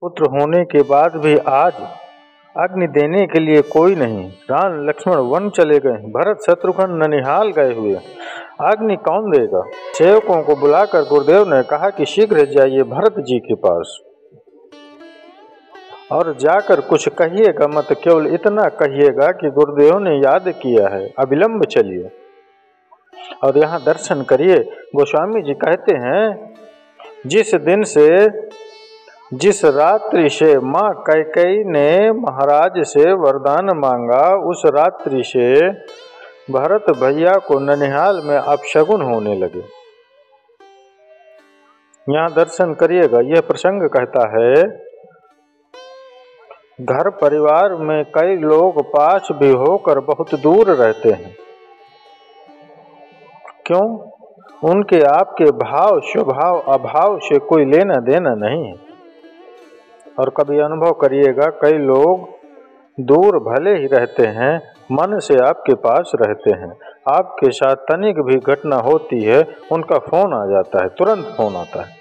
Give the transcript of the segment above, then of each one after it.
पुत्र होने के बाद भी आज अग्नि देने के लिए कोई नहीं। राम लक्ष्मण वन चले गए, भरत शत्रुघ्न ननिहाल गए हुए, अग्नि कौन देगा। सेवकों को बुलाकर गुरुदेव ने कहा कि शीघ्र जाइए भरत जी के पास और जाकर कुछ कहिएगा मत, केवल इतना कहिएगा कि गुरुदेव ने याद किया है, अविलंब चलिए। और यहाँ दर्शन करिए। गोस्वामी जी कहते हैं, जिस दिन से, जिस रात्रि से माँ कैकेयी ने महाराज से वरदान मांगा, उस रात्रि से भरत भैया को ननिहाल में अपशगुन होने लगे। यहाँ दर्शन करिएगा। यह प्रसंग कहता है, घर परिवार में कई लोग पास भी होकर बहुत दूर रहते हैं। क्यों? उनके आपके भाव स्वभाव अभाव से कोई लेना देना नहीं है। और कभी अनुभव करिएगा, कई लोग दूर भले ही रहते हैं, मन से आपके पास रहते हैं। आपके साथ तनिक भी घटना होती है, उनका फोन आ जाता है, तुरंत फोन आता है।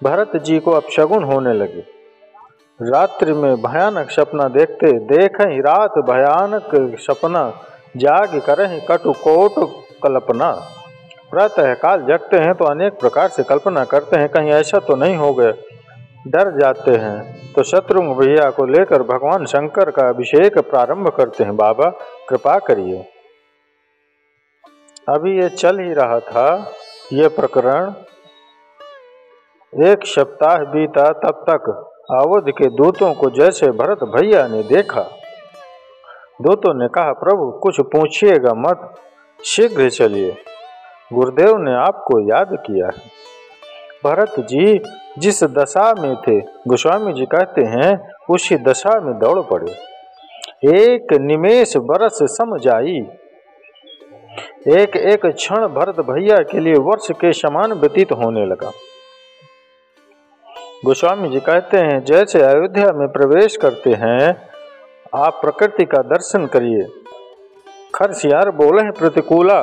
भरत जी को अपशगुन होने लगे। रात्रि में भयानक सपना देखें रात भयानक सपना, जाग करें कटुकोट कल्पना। प्रातः काल जगते हैं तो अनेक प्रकार से कल्पना करते हैं, कहीं ऐसा तो नहीं हो गया। डर जाते हैं तो शत्रुघ्न भैया को लेकर भगवान शंकर का अभिषेक प्रारंभ करते हैं। बाबा कृपा करिए। अभी ये चल ही रहा था ये प्रकरण। 1 सप्ताह बीता, तब तक अवध के दूतों को जैसे भरत भैया ने देखा। दूतों ने कहा, प्रभु कुछ पूछिएगा मत, शीघ्र चलिए, गुरुदेव ने आपको याद किया है। भरत जी जिस दशा में थे, गोस्वामी जी कहते हैं, उसी दशा में दौड़ पड़े। एक निमेष बरस सम जाई, एक एक क्षण भरत भैया के लिए वर्ष के समान व्यतीत होने लगा। गोस्वामी जी कहते हैं, जैसे अयोध्या में प्रवेश करते हैं, आप प्रकृति का दर्शन करिए। खरसियार बोले हैं प्रतिकूला,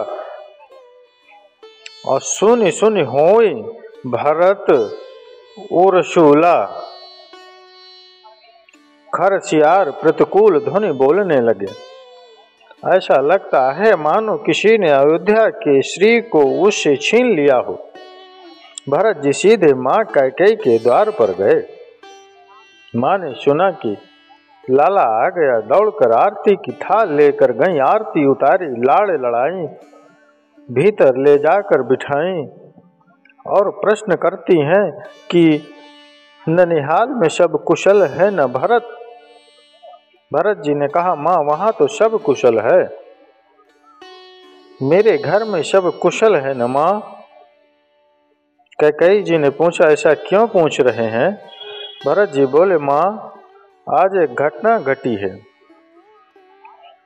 और सुनि सुनि होई भरत उर्शूला। खरसियार प्रतिकूल ध्वनि बोलने लगे। ऐसा लगता है मानो किसी ने अयोध्या के श्री को उससे छीन लिया हो। भरत जी सीधे माँ कैकेयी के द्वार पर गए। माँ ने सुना कि लाला आ गया, दौड़कर आरती की थाल लेकर गई। आरती उतारी, लाड़ लड़ाई, भीतर ले जाकर बिठाई और प्रश्न करती हैं कि ननिहाल में सब कुशल है न भरत। भरत जी ने कहा, माँ वहां तो सब कुशल है, मेरे घर में सब कुशल है न माँ। कैकेयी जी ने पूछा, ऐसा क्यों पूछ रहे हैं? भरत जी बोले, माँ आज एक घटना घटी है।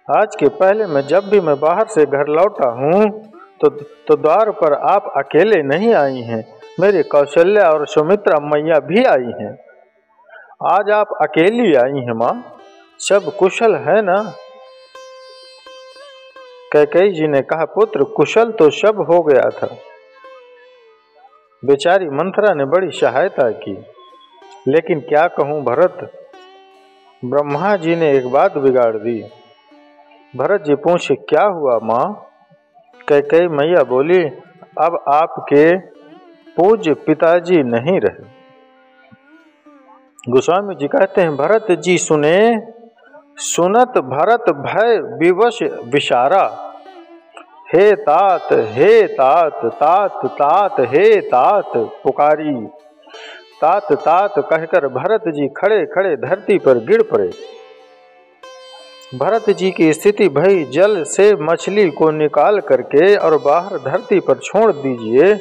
आज के पहले मैं जब भी मैं बाहर से घर लौटा हूँ तो द्वार पर आप अकेले नहीं आई हैं, मेरी कौशल्या और सुमित्रा मैया भी आई हैं। आज आप अकेली आई हैं माँ, सब कुशल है ना? कैकेयी जी ने कहा, पुत्र कुशल तो सब हो गया था। बेचारी मंथरा ने बड़ी सहायता की, लेकिन क्या कहूँ भरत, ब्रह्मा जी ने एक बात बिगाड़ दी। भरत जी पूछे, क्या हुआ माँ? कैकेयी मैया बोली, अब आपके पूज्य पिताजी नहीं रहे। गोस्वामी जी कहते हैं, भरत जी सुने, सुनत भरत भय विवश विचारा। हे तात हे तात, तात तात हे तात पुकारी। तात तात कहकर भरत जी खड़े खड़े धरती पर गिर पड़े। भरत जी की स्थिति भई, जल से मछली को निकाल करके और बाहर धरती पर छोड़ दीजिए।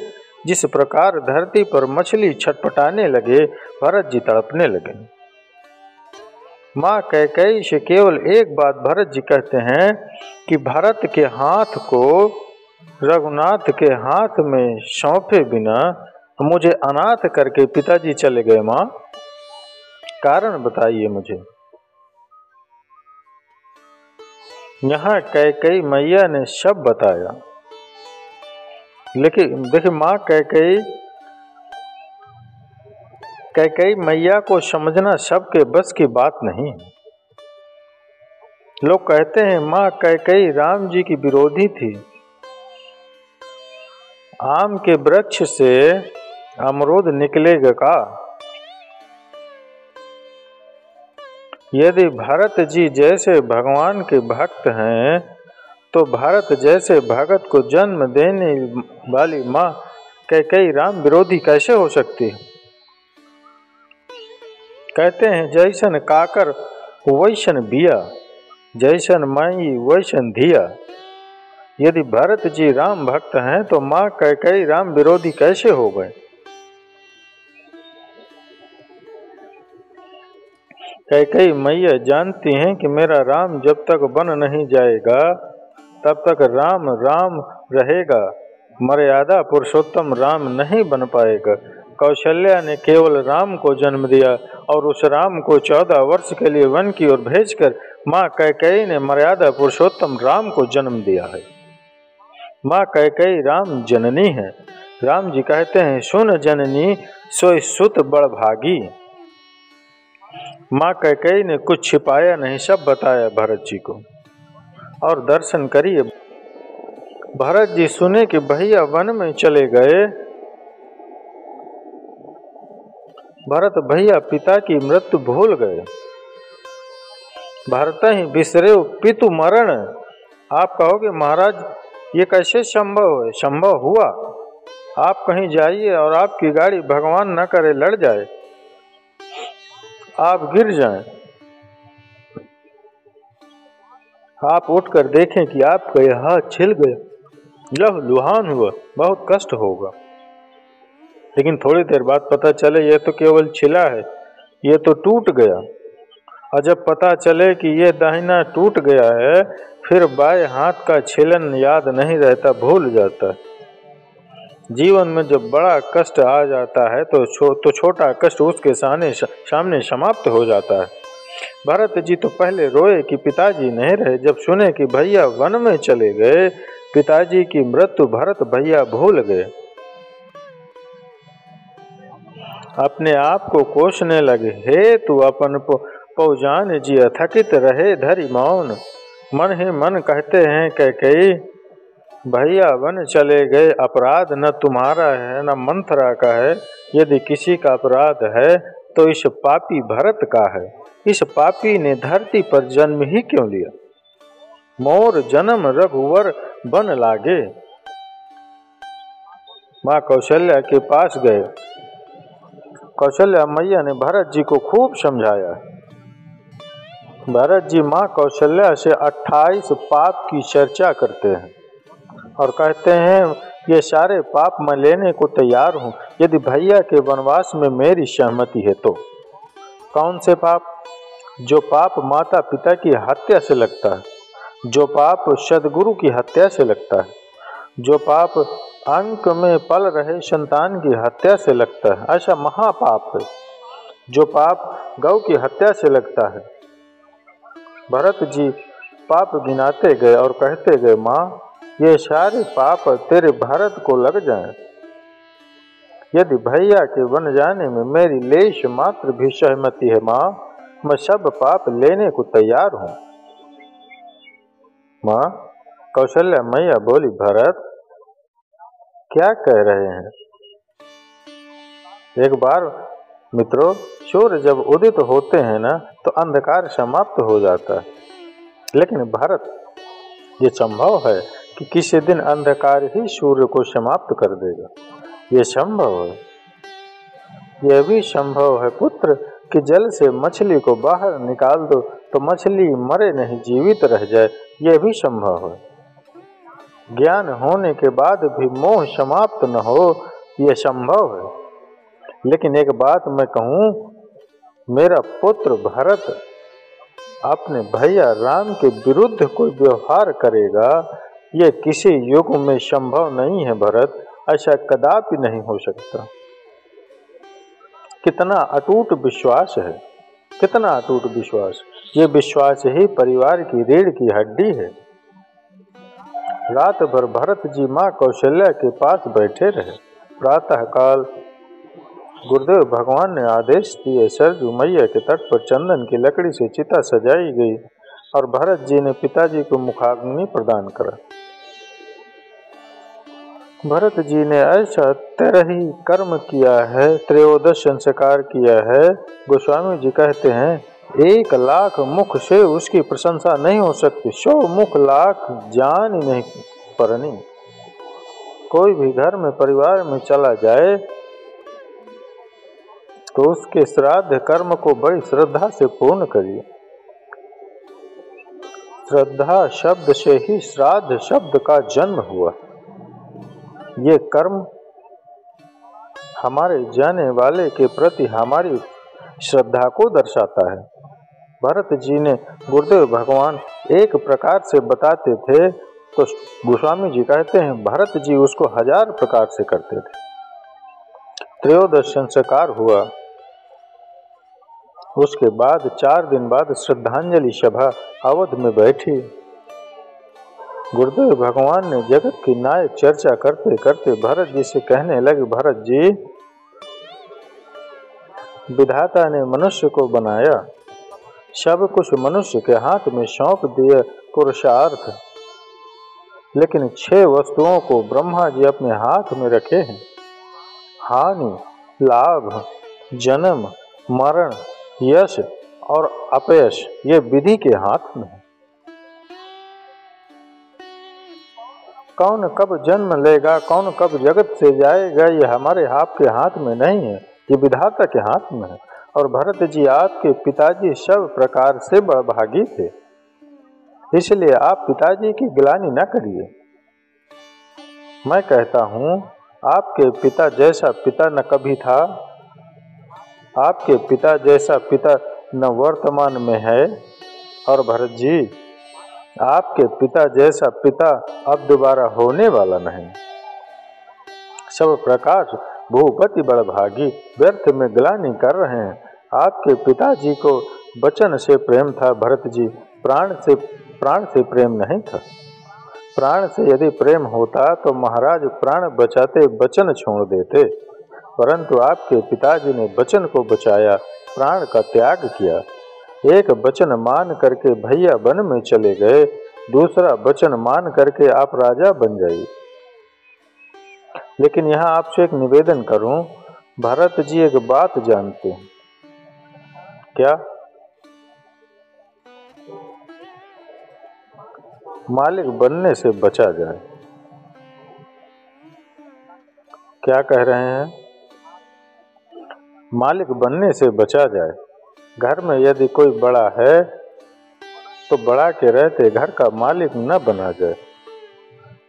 जिस प्रकार धरती पर मछली छटपटाने लगे, भरत जी तड़पने लगे। माँ कैकेयी से केवल एक बात भरत जी कहते हैं कि भरत के हाथ को रघुनाथ के हाथ में सौंपे बिना मुझे अनाथ करके पिताजी चले गए। माँ कारण बताइए मुझे। यहाँ कैकेयी मैया ने सब बताया, लेकिन देखिए माँ कैकेयी कैकेयी मैया को समझना सबके बस की बात नहीं है। लोग कहते हैं माँ कैकेयी राम जी की विरोधी थी। आम के वृक्ष से अमरूद निकलेगा का? यदि भरत जी जैसे भगवान के भक्त हैं तो भरत जैसे भगत को जन्म देने वाली माँ कैकेयी राम विरोधी कैसे हो सकती है? कहते हैं जैसन काकर वैसन बिया, जैसन माई वैसन धिया। यदि भरत जी राम भक्त हैं तो माँ कैकेयी राम विरोधी कैसे हो गए? कैकेयी मैया जानती हैं कि मेरा राम जब तक बन नहीं जाएगा तब तक राम राम रहेगा, मर्यादा पुरुषोत्तम राम नहीं बन पाएगा। कौशल्या ने केवल राम को जन्म दिया और उस राम को 14 वर्ष के लिए वन की ओर भेजकर माँ कैकेयी ने मर्यादा पुरुषोत्तम राम को जन्म दिया है। माँ कैकेयी राम जननी है। राम जी कहते हैं सुन जननी सोई सुत बड़ भागी। माँ कैकेयी ने कुछ छिपाया नहीं, सब बताया भरत जी को। और दर्शन करिए, भरत जी सुने कि भैया वन में चले गए। भरत भैया पिता की मृत्यु भूल गए। भरत ही बिसरे पितु मरण। आप कहोगे महाराज ये कैसे संभव है? संभव हुआ। आप कहीं जाइए और आपकी गाड़ी भगवान न करे लड़ जाए, आप गिर जाएं, आप उठकर देखें कि आपका यह हाथ छिल गया, लहू लुहान हुआ, बहुत कष्ट होगा। लेकिन थोड़ी देर बाद पता चले ये तो केवल छिला है, ये तो टूट गया। और जब पता चले कि ये दाहिना टूट गया है, फिर बाएं हाथ का छिलन याद नहीं रहता, भूल जाता है। जीवन में जब बड़ा कष्ट आ जाता है तो छोटा कष्ट उसके सामने समाप्त हो जाता है। भरत जी तो पहले रोए कि पिताजी नहीं रहे। जब सुने कि भैया वन में चले गए, पिताजी की मृत्यु भरत भैया भूल गए। अपने आप को कोसने लगे, हे तू अपन पौजान जी थकित रहे धरि मौन। मन ही मन कहते हैं कैकेयी भैया वन चले गए, अपराध न तुम्हारा है न मंथरा का है। यदि किसी का अपराध है तो इस पापी भरत का है। इस पापी ने धरती पर जन्म ही क्यों लिया? मोर जन्म रघुवर बन लागे। माँ कौशल्या के पास गए। कौशल्या मैया ने भरत जी को खूब समझाया। भरत जी माँ कौशल्या से 28 पाप की चर्चा करते हैं और कहते हैं ये सारे पाप मैं लेने को तैयार हूँ यदि भैया के वनवास में मेरी सहमति है तो। कौन से पाप? जो पाप माता पिता की हत्या से लगता है, जो पाप सदगुरु की हत्या से लगता है, जो पाप अंक में पल रहे संतान की हत्या से लगता है, ऐसा महापाप है। जो पाप गौ की हत्या से लगता है। भरत जी पाप गिनाते गए और कहते गए माँ ये सारे पाप तेरे भरत को लग जाएं। यदि भैया के वन जाने में मेरी लेश मात्र भी सहमति है माँ, मैं सब पाप लेने को तैयार हूँ। माँ कौशल्या मैया बोली भरत क्या कह रहे हैं? एक बार मित्रों, सूर्य जब उदित होते हैं ना तो अंधकार समाप्त हो जाता है। लेकिन भरत ये संभव है कि किसी दिन अंधकार ही सूर्य को समाप्त कर देगा? ये संभव है। यह भी संभव है पुत्र कि जल से मछली को बाहर निकाल दो तो मछली मरे नहीं जीवित रह जाए। यह भी संभव है। ज्ञान होने के बाद भी मोह समाप्त न हो, यह संभव है। लेकिन एक बात मैं कहूँ, मेरा पुत्र भरत अपने भैया राम के विरुद्ध कोई व्यवहार करेगा, यह किसी युग में संभव नहीं है भरत, ऐसा कदापि नहीं हो सकता। कितना अटूट विश्वास है, कितना अटूट विश्वास। ये विश्वास ही परिवार की रीढ़ की हड्डी है। रात भर भरत जी माँ कौशल्या के पास बैठे रहे। प्रातः काल गुरुदेव भगवान ने आदेश दिए। सरजू मैया के तट पर चंदन की लकड़ी से चिता सजाई गई और भरत जी ने पिताजी को मुखाग्नि प्रदान करा। भरत जी ने ऐसा 13 कर्म किया है, 13 संस्कार किया है। गोस्वामी जी कहते हैं 1,00,000 मुख से उसकी प्रशंसा नहीं हो सकती, 100 मुख लाख जान ही नहीं परनी। कोई भी घर में परिवार में चला जाए तो उसके श्राद्ध कर्म को बड़ी श्रद्धा से पूर्ण करिए। श्रद्धा शब्द से ही श्राद्ध शब्द का जन्म हुआ। ये कर्म हमारे जाने वाले के प्रति हमारी श्रद्धा को दर्शाता है। भरत जी ने गुरुदेव भगवान एक प्रकार से बताते थे तो गोस्वामी जी कहते हैं भरत जी उसको 1000 प्रकार से करते थे। 13 संस्कार हुआ। उसके बाद 4 दिन बाद श्रद्धांजलि सभा अवध में बैठी। गुरुदेव भगवान ने जगत की नायक चर्चा करते करते भरत जी से कहने लगे, भरत जी, विधाता ने मनुष्य को बनाया, सब कुछ मनुष्य के हाथ में सौंप दिया पुरुषार्थ, लेकिन 6 वस्तुओं को ब्रह्मा जी अपने हाथ में रखे हैं। हानि, लाभ, जन्म, मरण, यश और अपयश, ये विधि के हाथ में है। कौन कब जन्म लेगा, कौन कब जगत से जाएगा, ये हमारे आपके हाथ में नहीं है, ये विधाता के हाथ में है। और भरत जी आपके पिताजी सब प्रकार से बड़भागी थे, इसलिए आप पिताजी की गिलानी न करिए। मैं कहता हूँ आपके पिता जैसा पिता न कभी था, आपके पिता जैसा पिता न वर्तमान में है, और भरत जी आपके पिता जैसा पिता अब दोबारा होने वाला नहीं। सब प्रकाश भूपति बड़भागी व्यर्थ में ग्लानि कर रहे हैं। आपके पिताजी को वचन से प्रेम था, भरत जी प्राण से प्रेम नहीं था। प्राण से यदि प्रेम होता तो महाराज प्राण बचाते वचन छोड़ देते, परंतु आपके पिताजी ने वचन को बचाया, प्राण का त्याग किया। एक वचन मान करके भैया वन में चले गए, दूसरा वचन मान करके आप राजा बन जाइए। लेकिन यहाँ आपसे एक निवेदन करूं, भरत जी एक बात जानते हैं क्या? मालिक बनने से बचा जाए। क्या कह रहे हैं? मालिक बनने से बचा जाए। घर में यदि कोई बड़ा है तो बड़ा के रहते घर का मालिक न बना जाए।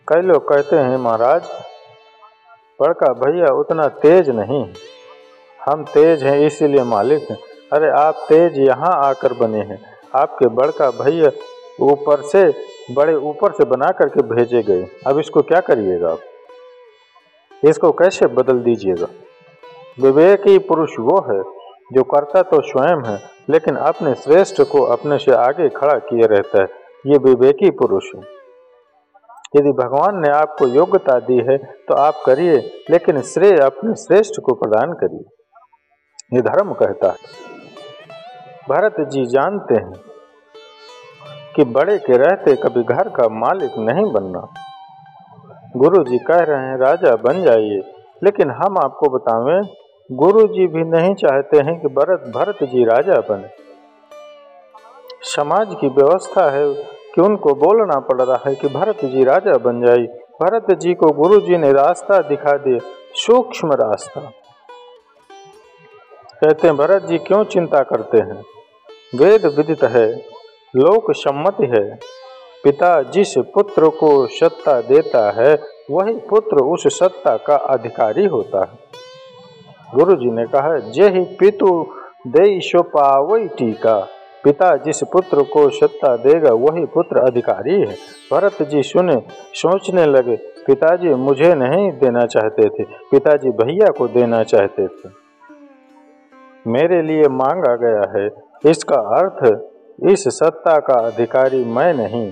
कई लोग कहते हैं महाराज बड़का भैया उतना तेज नहीं, हम तेज हैं इसीलिए मालिक हैं। अरे आप तेज यहाँ आकर बने हैं, आपके बड़का भैया ऊपर से बना करके भेजे गए। अब इसको क्या करिएगा आप? इसको कैसे बदल दीजिएगा? विवेकी पुरुष वो है जो करता तो स्वयं है, लेकिन अपने श्रेष्ठ को अपने से आगे खड़ा किए रहता है। ये विवेकी पुरुष है। यदि भगवान ने आपको योग्यता दी है तो आप करिए, लेकिन श्रेय अपने श्रेष्ठ को प्रदान करिए, ये धर्म कहता है। भरत जी जानते हैं कि बड़े के रहते कभी घर का मालिक नहीं बनना। गुरु जी कह रहे हैं राजा बन जाइए, लेकिन हम आपको बतावें गुरु जी भी नहीं चाहते हैं कि भरत जी राजा बने। समाज की व्यवस्था है कि उनको बोलना पड़ रहा है कि भरत जी राजा बन जाइए। भरत जी को गुरु जी ने रास्ता दिखा दिया, सूक्ष्म रास्ता। कहते हैं भरत जी क्यों चिंता करते हैं? वेद विदित है, लोक सम्मति है, पिता जिस पुत्र को सत्ता देता है वही पुत्र उस सत्ता का अधिकारी होता है। गुरु जी ने कहा जेहि पितु देई सो पावई टीका, पिता जिस पुत्र को सत्ता देगा वही पुत्र अधिकारी है। भरत जी सुने, सोचने लगे पिताजी मुझे नहीं देना चाहते थे, पिताजी भैया को देना चाहते थे, मेरे लिए मांगा गया है। इसका अर्थ इस सत्ता का अधिकारी मैं नहीं,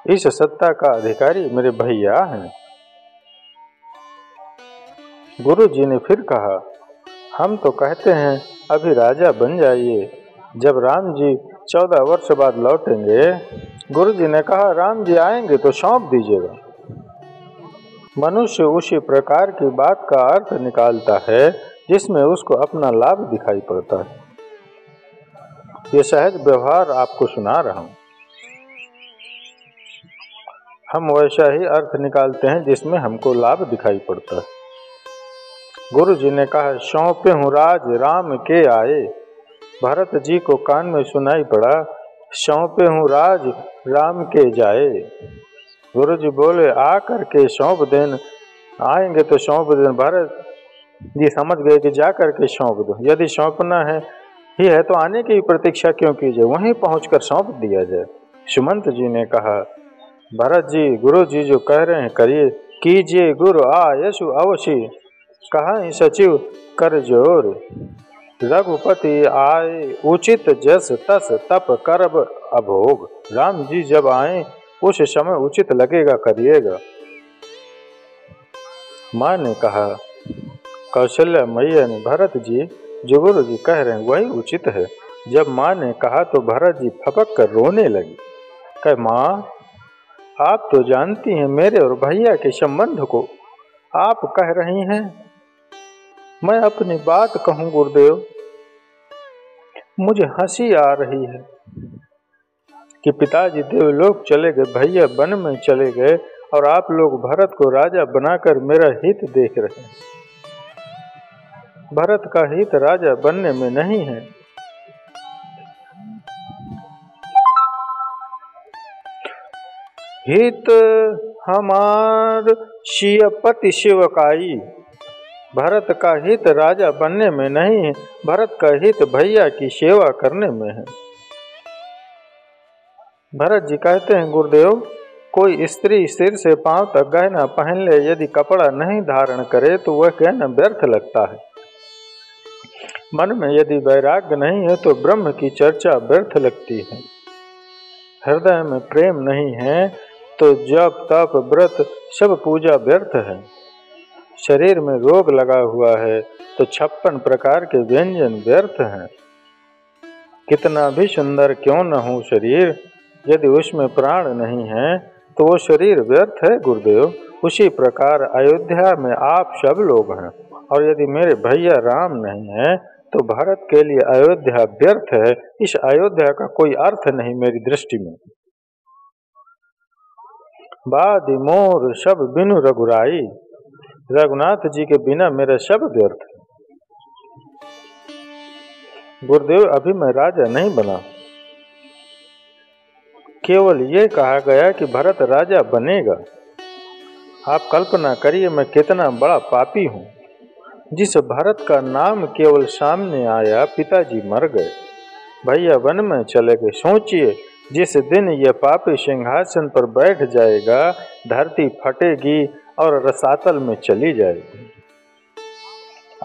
इस सत्ता का अधिकारी मेरे भैया हैं। गुरु जी ने फिर कहा हम तो कहते हैं अभी राजा बन जाइए, जब राम जी 14 वर्ष बाद लौटेंगे। गुरु जी ने कहा राम जी आएंगे तो सौंप दीजिएगा। मनुष्य उसी प्रकार की बात का अर्थ निकालता है जिसमें उसको अपना लाभ दिखाई पड़ता है। ये सहज व्यवहार आपको सुना रहा हूँ। हम वैसा ही अर्थ निकालते हैं जिसमें हमको लाभ दिखाई पड़ता है। गुरु जी ने कहा सौंपे हूँ राज राम के आए। भरत जी को कान में सुनाई पड़ा सौंपे हूँ राज राम के जाए। गुरु जी बोले आ करके सौंप देन, आएंगे तो सौंप देन। भरत जी समझ गए कि जा करके सौंप दो। यदि सौंपना है ही है तो आने की प्रतीक्षा क्यों कीजिए, वहीं पहुंचकर सौंप दिया जाए। सुमंत जी ने कहा भरत जी गुरु जी जो कह रहे हैं करिए, कीजिए गुरु आयसु अवश्य, कहा सचिव कर जोर। रघुपति आए उचित जस तस तप करब अभोग। राम जी जब आए उस समय उचित लगेगा करिएगा। माँ ने कहा कौशल्या मैया ने भरत जी जो गुरु जी कह रहे हैं वही उचित है। जब माँ ने कहा तो भरत जी फपक कर रोने लगी। कहे माँ आप तो जानती हैं मेरे और भैया के संबंध को, आप कह रही हैं मैं अपनी बात कहूँ गुरुदेव। मुझे हंसी आ रही है कि पिताजी देवलोक चले गए, भैया वन में चले गए और आप लोग भरत को राजा बनाकर मेरा हित देख रहे हैं। भरत का हित राजा बनने में नहीं है। हित हमार शिवपति शिवकाई। भरत का हित राजा बनने में नहीं है, भरत का हित भैया की सेवा करने में है। भरत जी कहते हैं गुरुदेव कोई स्त्री सिर से पांव तक गहना पहन ले, यदि कपड़ा नहीं धारण करे तो वह गहना व्यर्थ लगता है। मन में यदि वैराग्य नहीं है तो ब्रह्म की चर्चा व्यर्थ लगती है। हृदय में प्रेम नहीं है तो जप तप व्रत सब पूजा व्यर्थ है। शरीर में रोग लगा हुआ है तो 56 प्रकार के व्यंजन व्यर्थ हैं। कितना भी सुंदर क्यों न हो शरीर, यदि उसमें प्राण नहीं है तो वो शरीर व्यर्थ है गुरुदेव। उसी प्रकार अयोध्या में आप सब लोग हैं और यदि मेरे भैया राम नहीं है तो भारत के लिए अयोध्या व्यर्थ है। इस अयोध्या का कोई अर्थ नहीं मेरी दृष्टि में। बादी मोर सब बिनु रघुराई, रघुनाथ जी के बिना मेरा सब व्यर्थ है। गुरुदेव अभी मैं राजा नहीं बना, केवल ये कहा गया कि भरत राजा बनेगा। आप कल्पना करिए मैं कितना बड़ा पापी हूँ। जिस भरत का नाम केवल सामने आया पिताजी मर गए, भैया वन में चले गए। सोचिए जिस दिन यह पापी सिंहासन पर बैठ जाएगा धरती फटेगी और रसातल में चली जाएगी।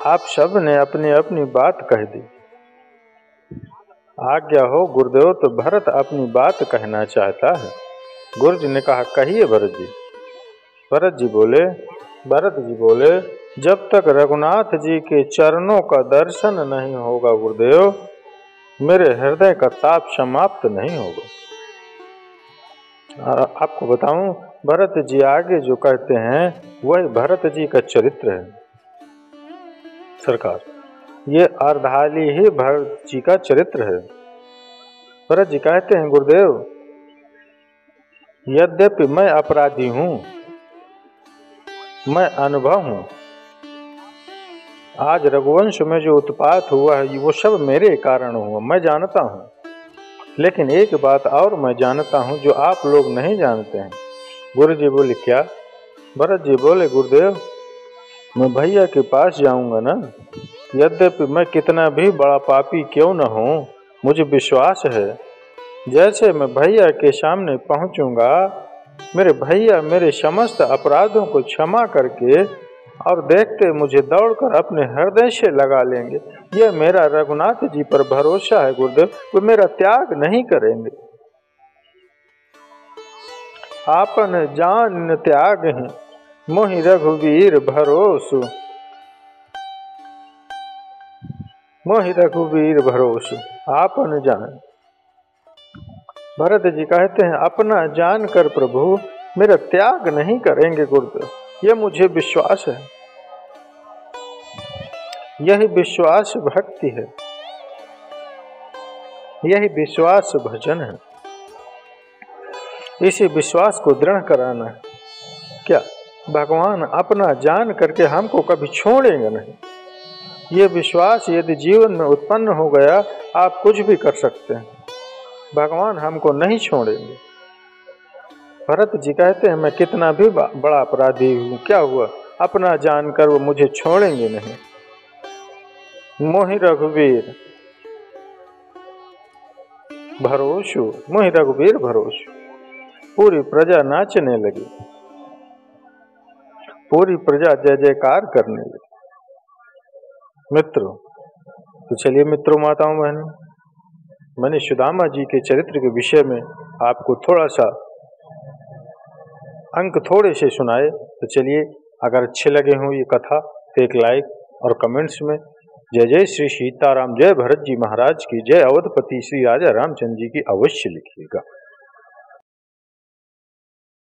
आप सब ने अपनी अपनी बात कह दी। आज्ञा हो गुरुदेव तो भरत अपनी बात कहना चाहता है। गुरु जी ने कहा कहिए भरत जी। भरत जी बोले जब तक रघुनाथ जी के चरणों का दर्शन नहीं होगा गुरुदेव मेरे हृदय का ताप समाप्त नहीं होगा। आपको बताऊं भरत जी आगे जो कहते हैं वही भरत जी का चरित्र है सरकार। ये अर्धाली ही भरत जी का चरित्र है। भरत जी कहते हैं गुरुदेव यद्यपि मैं अपराधी हूँ, मैं अनुभव हूँ। आज रघुवंश में जो उत्पात हुआ है वो सब मेरे कारण हुआ, मैं जानता हूँ। लेकिन एक बात और मैं जानता हूँ जो आप लोग नहीं जानते हैं। गुरु जी बोले क्या? भरत जी बोले गुरुदेव मैं भैया के पास जाऊंगा ना, यद्यपि मैं कितना भी बड़ा पापी क्यों न हूँ, मुझे विश्वास है जैसे मैं भैया के सामने पहुँचूंगा मेरे भैया मेरे समस्त अपराधों को क्षमा करके और देखते मुझे दौड़कर अपने हृदय से लगा लेंगे। यह मेरा रघुनाथ जी पर भरोसा है गुरुदेव, वो मेरा त्याग नहीं करेंगे। आपन जान त्याग है मोहि रघुवीर भरोसु, मोहि रघुवीर भरोसु आपन जान। भरत जी कहते हैं, अपना जान कर प्रभु मेरा त्याग नहीं करेंगे गुरुदेव, यह मुझे विश्वास है। यही विश्वास भक्ति है, यही विश्वास भजन है। इसी विश्वास को दृढ़ कराना है। क्या भगवान अपना जान करके हमको कभी छोड़ेंगे नहीं। ये विश्वास यदि जीवन में उत्पन्न हो गया, आप कुछ भी कर सकते हैं, भगवान हमको नहीं छोड़ेंगे। भरत जी कहते हैं, मैं कितना भी बड़ा अपराधी हूँ, क्या हुआ, अपना जानकर वो मुझे छोड़ेंगे नहीं। मोहि रघुवीर भरोसु, मोहि रघुवीर भरोसु। पूरी प्रजा नाचने लगी, पूरी प्रजा जय जयकार करने लगी। मित्रों, तो चलिए मित्रों, माताओं, बहनों, मैंने सुदामा जी के चरित्र के विषय में आपको थोड़ा सा अंक थोड़े से सुनाए। तो चलिए, अगर अच्छे लगे हों ये कथा तो एक लाइक और कमेंट्स में जय जय श्री सीताराम, जय भरत जी महाराज की, जय अवधपति श्री राजा रामचंद्र जी की अवश्य लिखिएगा।